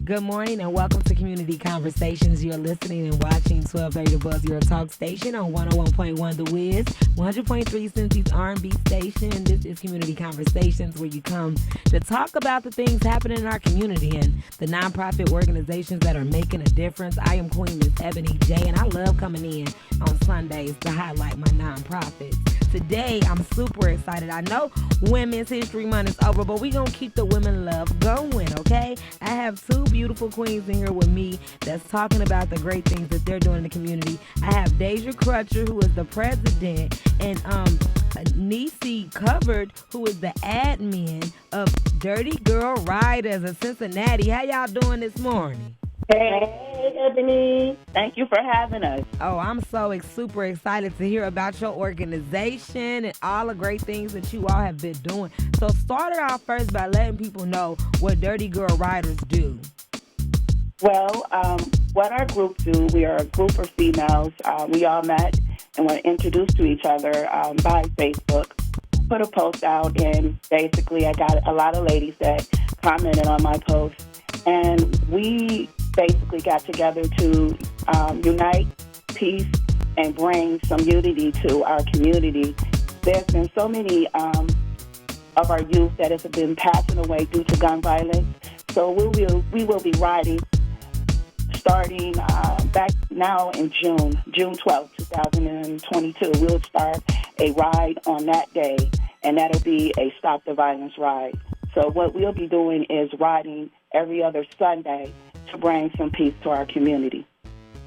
Good morning and welcome to Community Conversations. You're listening and watching 1230 The Buzz, your talk station on 101.1 The Wiz, 100.3 Cincy's R&B station. This is Community Conversations, where you come to talk about the things happening in our community and the nonprofit organizations that are making a difference. I am Queen Miss Ebony J, and I love coming in on Sundays to highlight my nonprofits. Today, I'm super excited. I know Women's History Month is over, but we're going to keep the women love going, okay? I have two beautiful queens in here with me that's talking about the great things that they're doing in the community. I have Deja Crutcher, who is the president, and Nisi Covered, who is the admin of Dirty Girl Ryders of Cincinnati. How y'all doing this morning? Hey, Ebony. Thank you for having us. Oh, I'm so super excited to hear about your organization and all the great things that you all have been doing. So start it off first by letting people know what Dirty Girl Ryders do. Well, what our group do, we are a group of females. We all met and were introduced to each other by Facebook. Put a post out, and basically I got a lot of ladies that commented on my post. And we basically got together to unite, peace, and bring some unity to our community. There's been so many of our youth that have been passing away due to gun violence. So we will be riding starting back now in June 12th, 2022. We'll start a ride on that day, and that'll be a Stop the Violence ride. So what we'll be doing is riding every other Sunday to bring some peace to our community.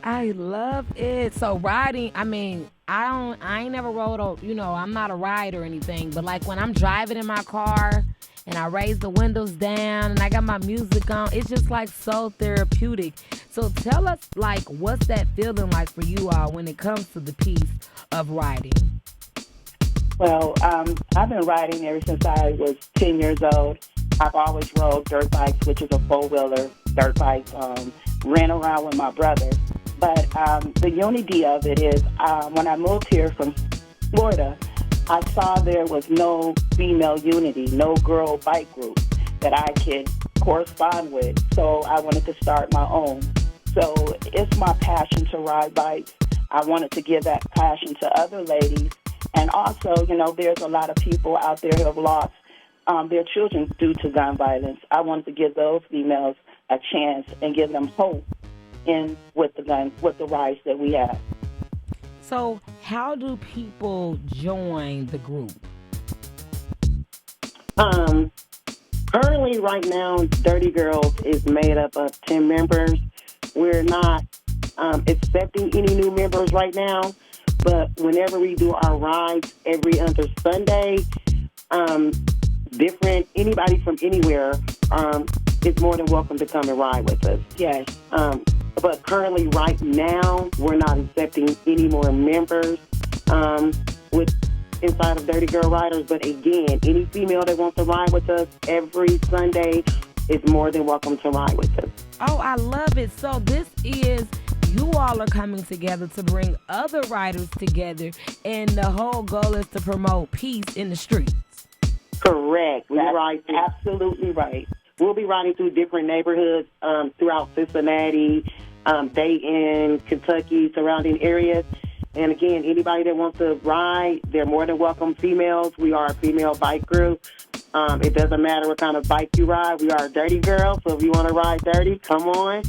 I love it. So riding, I mean, I ain't never rode I'm not a rider or anything, but like when I'm driving in my car and I raise the windows down and I got my music on, it's just like so therapeutic. So tell us, like, what's that feeling like for you all when it comes to the peace of riding? Well, I've been riding ever since I was 10 years old. I've always rode dirt bikes, which is a four-wheeler dirt bike, ran around with my brother. But the unity of it is when I moved here from Florida, I saw there was no female unity, no girl bike group that I could correspond with. So I wanted to start my own. So it's my passion to ride bikes. I wanted to give that passion to other ladies. And also, there's a lot of people out there who have lost their children due to gun violence. I wanted to give those females a chance and give them hope with the rights that we have. So how do people join the group? Currently, right now, Dirty Girls is made up of 10 members. We're not accepting any new members right now, but whenever we do our rides every other Sunday, anybody from anywhere is more than welcome to come and ride with us. Yes. But currently, right now, we're not accepting any more members inside of Dirty Girl Ryders. But again, any female that wants to ride with us every Sunday is more than welcome to ride with us. Oh, I love it. So you all are coming together to bring other riders together, and the whole goal is to promote peace in the streets. Correct. That's absolutely right. We'll be riding through different neighborhoods throughout Cincinnati, Dayton, Kentucky, surrounding areas. And again, anybody that wants to ride, they're more than welcome. Females, we are a female bike group. It doesn't matter what kind of bike you ride. We are a dirty girl, so if you want to ride dirty, come on.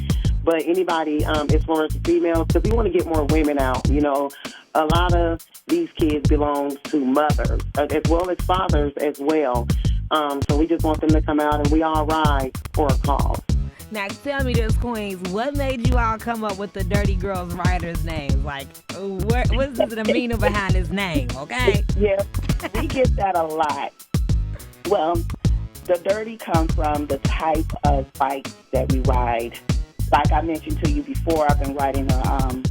But anybody, as far as the females, because we want to get more women out. A lot of these kids belong to mothers, as well as fathers as well. So we just want them to come out, and we all ride for a cause. Now, tell me this, Queens, what made you all come up with the Dirty Girls Ryders name? Like, what's the meaning behind his name, okay? Yeah, we get that a lot. Well, the dirty comes from the type of bikes that we ride. Like I mentioned to you before, I've been riding a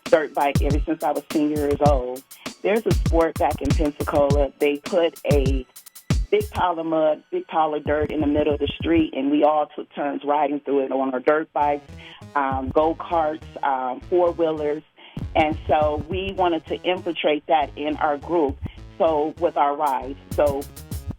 dirt bike ever since I was 10 years old. There's a sport back in Pensacola. They put a big pile of mud, big pile of dirt in the middle of the street, and we all took turns riding through it on our dirt bikes, go-karts, four-wheelers. And so we wanted to infiltrate that in our group, so with our rides. So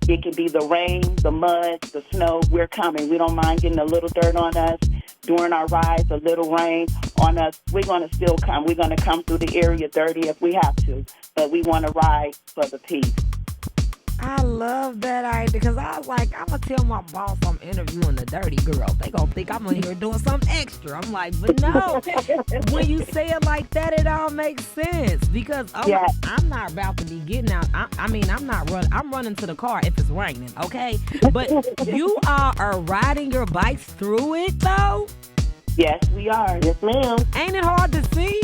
it could be the rain, the mud, the snow. We're coming. We don't mind getting a little dirt on us. during our rides, a little rain on us, we're going to still come. We're going to come through the area dirty if we have to, but we want to ride for the peace. I love that idea because I was like, I'm going to tell my boss I'm interviewing the dirty girl. They going to think I'm in here doing something extra. I'm like, but no. When you say it like that, it all makes sense because I'm not about to be getting out. I'm not running. I'm running to the car if it's raining, okay? But you all are riding your bikes through it, though? Yes, we are. Yes, ma'am. Ain't it hard to see?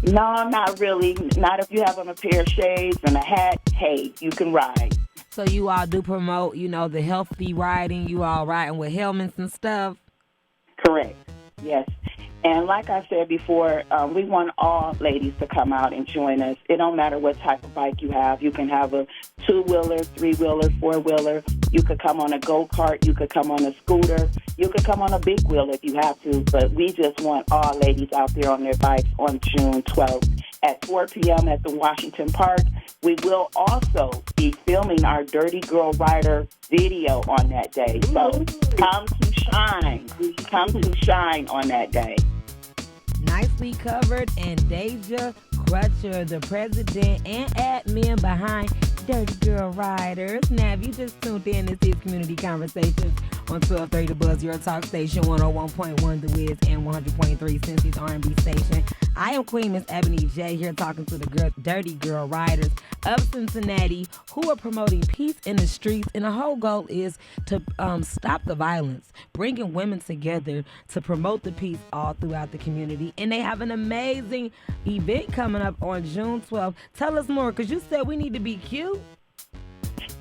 No, not really. Not if you have on a pair of shades and a hat. Hey, you can ride. So you all do promote, the healthy riding. You all riding with helmets and stuff? Correct. Yes. And like I said before, we want all ladies to come out and join us. It don't matter what type of bike you have. You can have a 2-wheeler, 3-wheeler, 4-wheeler. You could come on a go-kart. You could come on a scooter. You could come on a big wheel if you have to. But we just want all ladies out there on their bikes on June 12th at 4 p.m. at the Washington Park. We will also be filming our Dirty Girl Rider video on that day. So come to shine. Come to shine on that day. Nicely covered, and Deja Crutcher, the president and admin behind Dirty Girl Ryders. Now, if you just tuned in, this is Community Conversations on 1230 The Buzz, your talk station, 101.1 The Wiz, and 100.3 Cincy's R&B station. I am Queen Miss Ebony J here talking to the Dirty Girl Ryders of Cincinnati who are promoting peace in the streets, and the whole goal is to stop the violence, bringing women together to promote the peace all throughout the community. And they have an amazing event coming up on June 12th. Tell us more, because you said we need to be cute.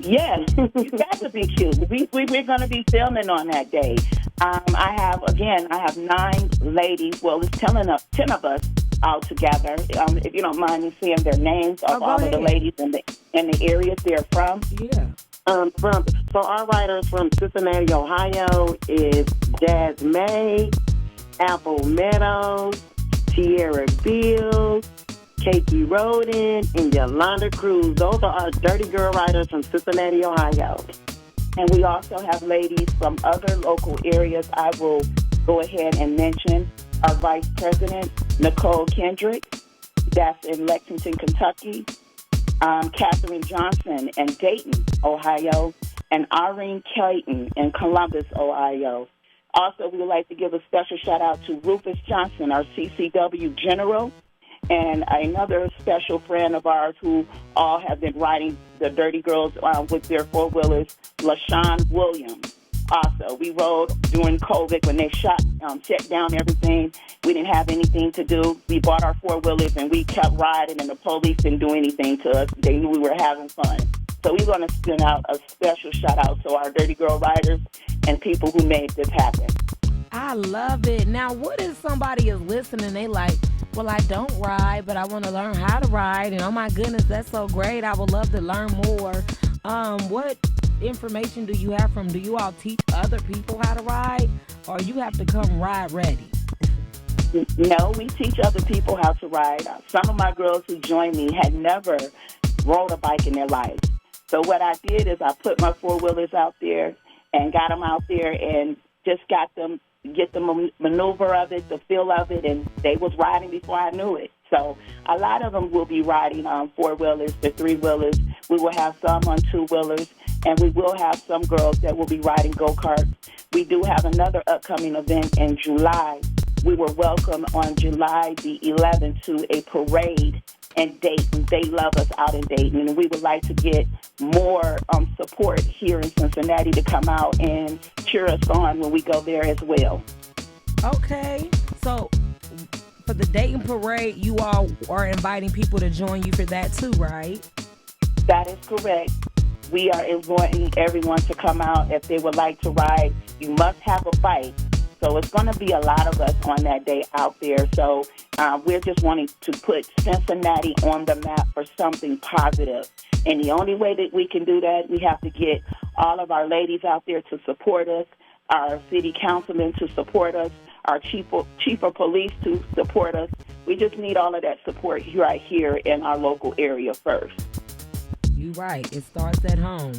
Yes, you got to be cute. We're going to be filming on that day. I have 9 ladies. Well, it's 10 of us all together. If you don't mind me seeing their names of all of the ladies in the areas they're from. Yeah. So our riders from Cincinnati, Ohio is Jazz May, Apple Meadows, Tierra Bills, Keiki Roden, and Yolanda Cruz. Those are our Dirty Girl Riders from Cincinnati, Ohio. And we also have ladies from other local areas. I will go ahead and mention our Vice President, Nicole Kendrick. That's in Lexington, Kentucky. Catherine Johnson in Dayton, Ohio. And Irene Clayton in Columbus, Ohio. Also, we would like to give a special shout-out to Rufus Johnson, our CCW General, and another special friend of ours who all have been riding the Dirty Girls with their 4-wheelers, LaShawn Williams. Also, we rode during COVID when they shut down everything. We didn't have anything to do. We bought our 4-wheelers and we kept riding, and the police didn't do anything to us. They knew we were having fun. So we're going to send out a special shout-out to our Dirty Girl Riders and people who made this happen. I love it. Now, what if somebody is listening, they like, well, I don't ride, but I want to learn how to ride, and oh my goodness, that's so great. I would love to learn more. What information do you have do you all teach other people how to ride, or you have to come ride ready? No, we teach other people how to ride. Some of my girls who joined me had never rode a bike in their life. So what I did is I put my 4-wheelers out there and got them out there and just get the maneuver of it, the feel of it, and they was riding before I knew it. So a lot of them will be riding on 4-wheelers, the 3-wheelers. We will have some on 2-wheelers, and we will have some girls that will be riding go-karts. We do have another upcoming event in July. We were welcomed on July the 11th to a parade in Dayton. They love us out in Dayton, and we would like to get more support here in Cincinnati to come out and cheer us on when we go there as well. Okay, so for the Dayton Parade, you all are inviting people to join you for that too, right? That is correct. We are inviting everyone to come out if they would like to ride. You must have a bike. So it's going to be a lot of us on that day out there. So we're just wanting to put Cincinnati on the map for something positive. And the only way that we can do that, we have to get all of our ladies out there to support us, our city councilmen to support us, our chief of police to support us. We just need all of that support right here in our local area first. You're right. It starts at home.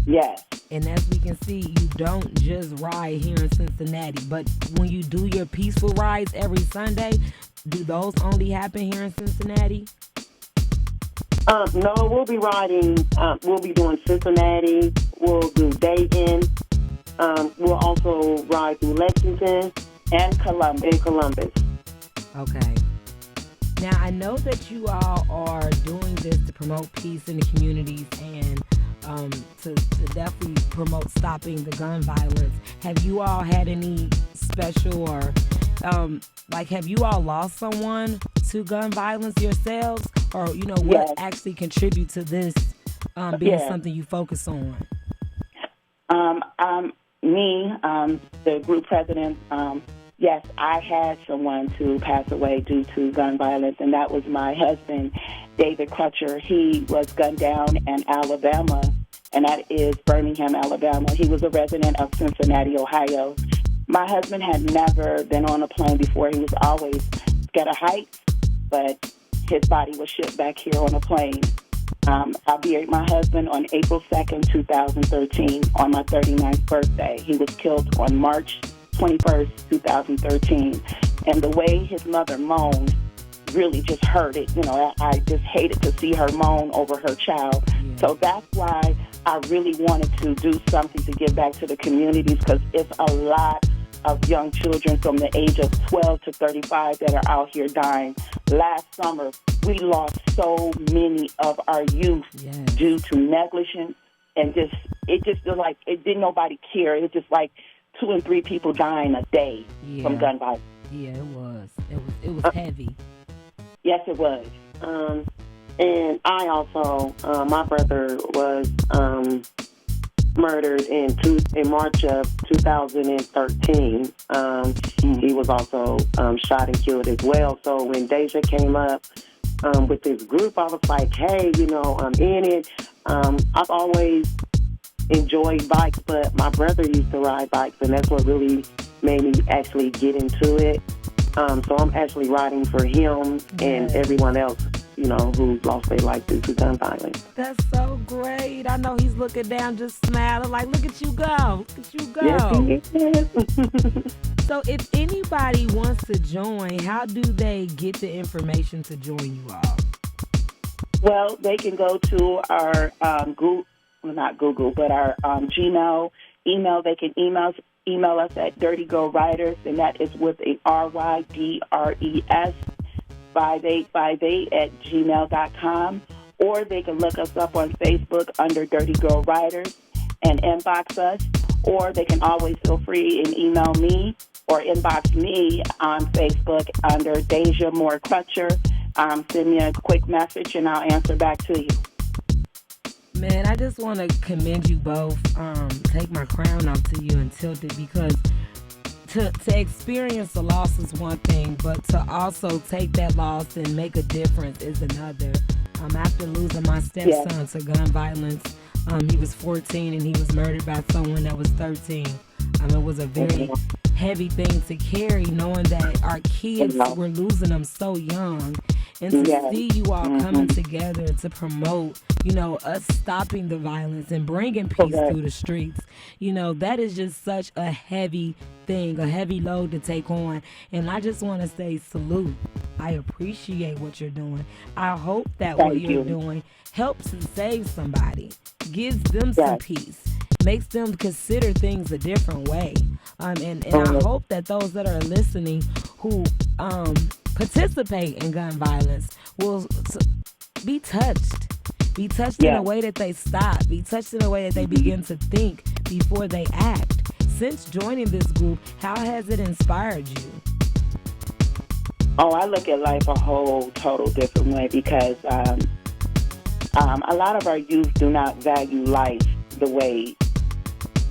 Yes. And as we can see, you don't just ride here in Cincinnati, but when you do your peaceful rides every Sunday, do those only happen here in Cincinnati? No, we'll be riding. We'll be doing Cincinnati. We'll do Dayton. We'll also ride through Lexington And Columbus. Okay. Now, I know that you all are doing this to promote peace in the communities and to definitely promote stopping the gun violence. Have you all had any special or, have you all lost someone to gun violence yourselves? Or, what Yes. actually contribute to this being something you focus on? The group president, yes, I had someone to pass away due to gun violence, and that was my husband, David Crutcher. He was gunned down in Alabama, and that is Birmingham, Alabama. He was a resident of Cincinnati, Ohio. My husband had never been on a plane before. He was always scared of heights, but his body was shipped back here on a plane. I buried my husband on April 2nd, 2013, on my 39th birthday. He was killed on March 21st, 2013. And the way his mother moaned really just hurt it. I just hated to see her moan over her child. Yeah. So that's why I really wanted to do something to give back to the communities, because it's a lot of young children from the age of 12 to 35 that are out here dying. Last summer, we lost so many of our youth due to negligence, and it didn't nobody care. It was just like 2 and 3 people dying a day from gun violence. Yeah, it was heavy. Yes, it was. and I also, my brother was murdered in March of 2013. He was also shot and killed as well. So when Deja came up with this group, I was like, hey, I'm in it. I've always enjoyed bikes, but my brother used to ride bikes, and that's what really made me actually get into it. So I'm actually riding for him and everyone else, who lost their life due to gun violence. That's so great. I know he's looking down, just smiling, like, look at you go. Look at you go. Yes, he is. So if anybody wants to join, how do they get the information to join you all? Well, they can go to our Google, well, not Google, but our Gmail email. They can email us at Dirty Girl Ryders, and that is with a RYDRES 5858 at gmail.com. Or they can look us up on Facebook under Dirty Girl Ryders and inbox us. Or they can always feel free and email me or inbox me on Facebook under Deja Moore Crutcher. Send me a quick message and I'll answer back to you. Man, I just want to commend you both. Take my crown off to you and tilt it, because to experience a loss is one thing, but to also take that loss and make a difference is another. After losing my stepson to gun violence, he was 14 and he was murdered by someone that was 13. It was a very heavy thing to carry, knowing that our kids, were losing them so young. And to see you all coming together to promote, us stopping the violence and bringing peace through the streets, that is just such a heavy thing, a heavy load to take on. And I just want to say salute. I appreciate what you're doing. I hope that what you're doing helps and saves somebody, gives them some peace, makes them consider things a different way. And I hope that those that are listening who participate in gun violence will be touched in a way that they stop, be touched in a way that they begin to think before they act. Since joining this group, how has it inspired you? Oh, I look at life a whole total different way, because a lot of our youth do not value life the way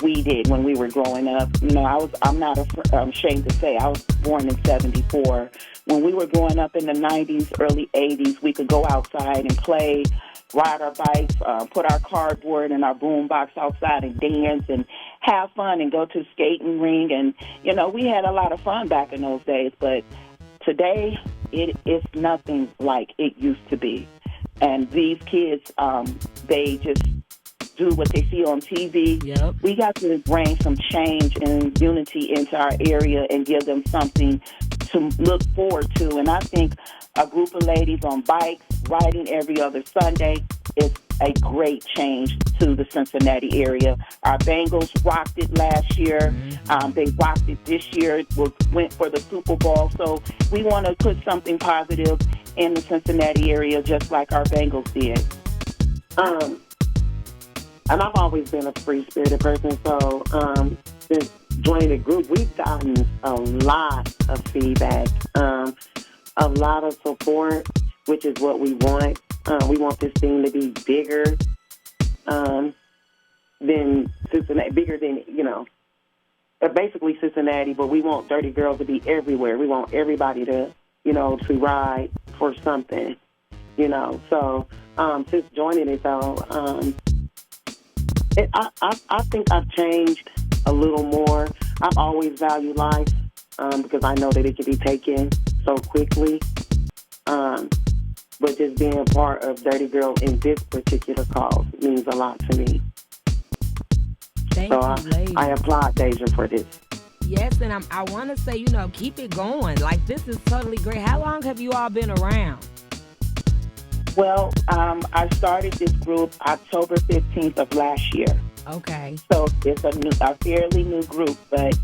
we did when we were growing up. I'm not ashamed to say I was born in 74. When we were growing up in the 90s, early 80s, we could go outside and play, ride our bikes, put our cardboard and our boom box outside and dance and have fun and go to the skating ring. And, we had a lot of fun back in those days. But today, it is nothing like it used to be. And these kids, they just do what they see on TV. Yep. We got to bring some change and unity into our area and give them something to look forward to. And I think a group of ladies on bikes riding every other Sunday is a great change to the Cincinnati area. Our Bengals rocked it last year. They rocked it this year. Went for the Super Bowl. So we want to put something positive in the Cincinnati area, just like our Bengals did. And I've always been a free-spirited person, so since joining the group, we've gotten a lot of feedback, a lot of support, which is what we want. We want this thing to be bigger than Cincinnati, bigger than, basically Cincinnati, but we want Dirty Girls to be everywhere. We want everybody to, to ride for something, So since joining it, though, I think I've changed a little more. I've always valued life because I know that it can be taken so quickly. But just being a part of Dirty Girl in this particular cause means a lot to me. Thank you, ladies. I applaud Deja for this. Yes, and I want to say, keep it going. Like, this is totally great. How long have you all been around? Well, I started this group October 15th of last year. Okay. So it's a fairly new group, but,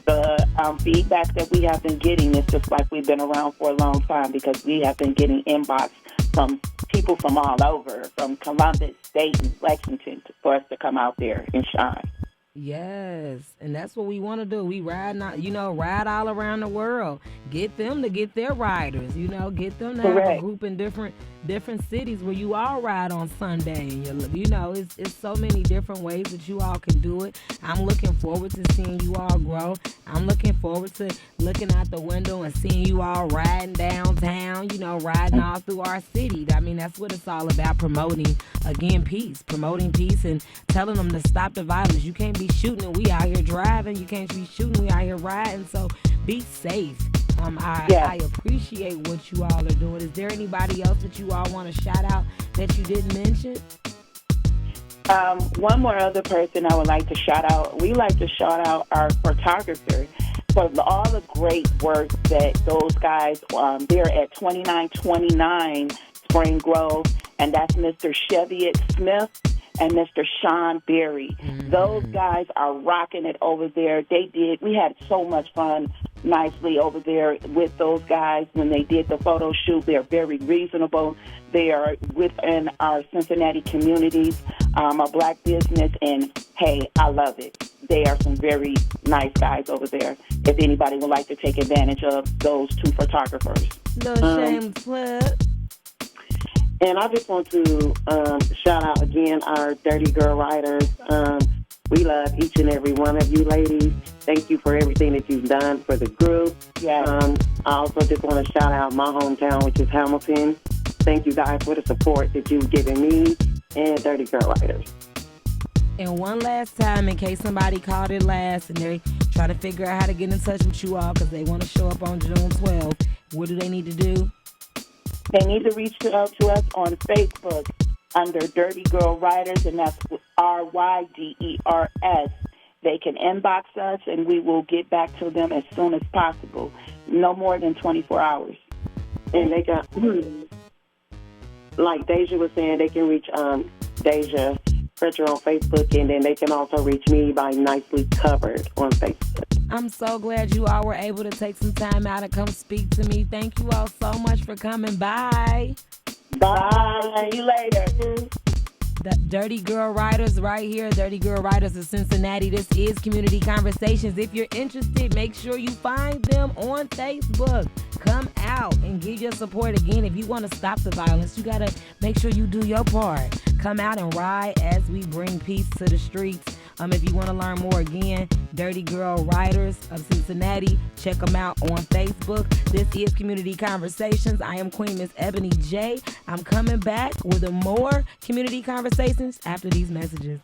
the feedback that we have been getting is just like we've been around for a long time because we have been getting inbox from people from all over, from Columbus, Dayton, Lexington, for us to come out there and shine. Yes, and that's what we want to do. We ride, ride all around the world. Get them to get their riders, get them to Correct. have a group in different cities where you all ride on Sunday. And it's so many different ways that you all can do it. I'm looking forward to seeing you all grow. I'm looking forward to looking out the window and seeing you all riding downtown, riding all through our city. I mean, that's what it's all about, promoting peace and telling them to stop the violence. You can't be shooting and we out here driving. You can't be shooting, we out here riding. So be safe. I appreciate what you all are doing. Is there anybody else that you all want to shout out that you didn't mention? One more other person I would like to shout out. We like to shout out our photographer for all the great work that those guys, they're at 2929 Spring Grove, and that's Mr. Cheviot Smith and Mr. Sean Berry. Those guys are rocking it over there. We had so much fun nicely over there with those guys when they did the photo shoot. They're very reasonable. They are within our Cincinnati communities, a black business, and hey, I love it. They are some very nice guys over there. If anybody would like to take advantage of those two photographers. No shameless plug. And I just want to shout out again our Dirty Girl Riders. We love each and every one of you ladies. Thank you for everything that you've done for the group. Yes. I also just want to shout out my hometown, which is Hamilton. Thank you guys for the support that you've given me and Dirty Girl Riders. And one last time, in case somebody called it last and they try to figure out how to get in touch with you all because they want to show up on June 12th, what do they need to do? They need to reach out to us on Facebook under Dirty Girl Riders, and that's RYDERS. They can inbox us, and we will get back to them as soon as possible. No more than 24 hours. And they got, like Deja was saying, they can reach Deja Fletcher on Facebook, and then they can also reach me by Nicely Covered on Facebook. I'm so glad you all were able to take some time out and come speak to me. Thank you all so much for coming by. Bye. See you later. The Dirty Girl Riders right here. Dirty Girl Riders of Cincinnati. This is Community Conversations. If you're interested, make sure you find them on Facebook. Come out and give your support. Again, if you want to stop the violence, you got to make sure you do your part. Come out and ride as we bring peace to the streets. If you want to learn more, again, Dirty Girl Riders of Cincinnati. Check them out on Facebook. This is Community Conversations. I am Queen Miss Ebony J. I'm coming back with more Community Conversations after these messages.